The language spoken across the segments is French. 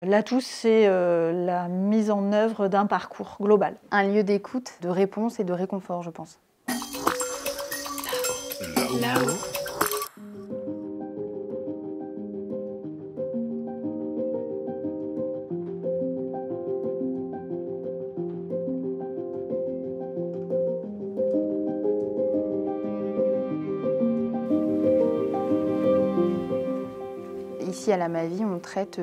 L'atout, c'est la mise en œuvre d'un parcours global. Un lieu d'écoute, de réponse et de réconfort, je pense. Là-haut. Ici, à la MAVI, on traite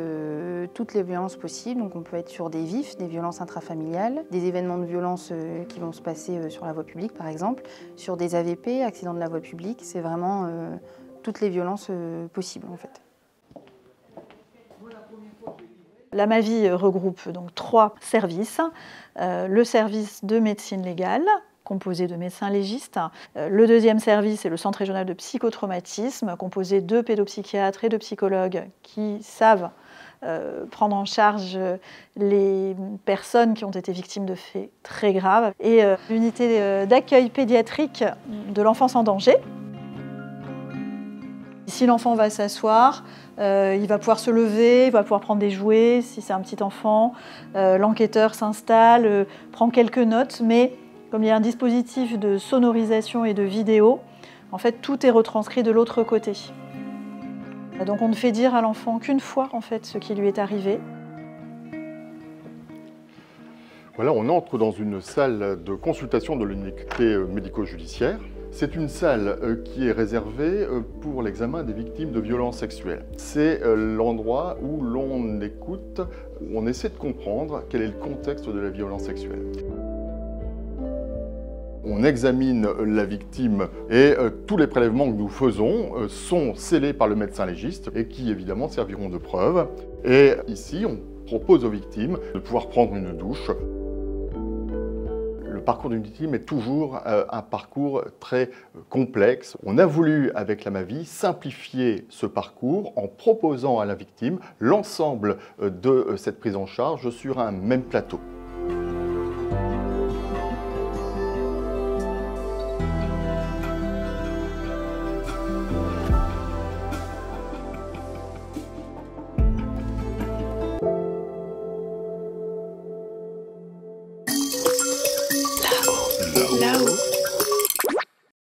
toutes les violences possibles. Donc on peut être sur des vifs, des violences intrafamiliales, des événements de violence qui vont se passer sur la voie publique, par exemple, sur des AVP, accidents de la voie publique. C'est vraiment toutes les violences possibles, en fait. La MAVI regroupe donc 3 services. Le service de médecine légale, composé de médecins légistes. Le deuxième service est le centre régional de psychotraumatisme, composé de pédopsychiatres et de psychologues qui savent prendre en charge les personnes qui ont été victimes de faits très graves. Et l'unité d'accueil pédiatrique de l'enfance en danger. Si l'enfant va s'asseoir, il va pouvoir se lever, il va pouvoir prendre des jouets si c'est un petit enfant. L'enquêteur s'installe, prend quelques notes, mais comme il y a un dispositif de sonorisation et de vidéo, en fait, tout est retranscrit de l'autre côté. Donc on ne fait dire à l'enfant qu'une fois en fait, ce qui lui est arrivé. Voilà, on entre dans une salle de consultation de l'unité médico-judiciaire. C'est une salle qui est réservée pour l'examen des victimes de violences sexuelles. C'est l'endroit où l'on écoute, où on essaie de comprendre quel est le contexte de la violence sexuelle. On examine la victime et tous les prélèvements que nous faisons sont scellés par le médecin légiste et qui évidemment serviront de preuve. Et ici, on propose aux victimes de pouvoir prendre une douche. Le parcours d'une victime est toujours un parcours très complexe. On a voulu, avec la MAVI, simplifier ce parcours en proposant à la victime l'ensemble de cette prise en charge sur un même plateau. Là-haut.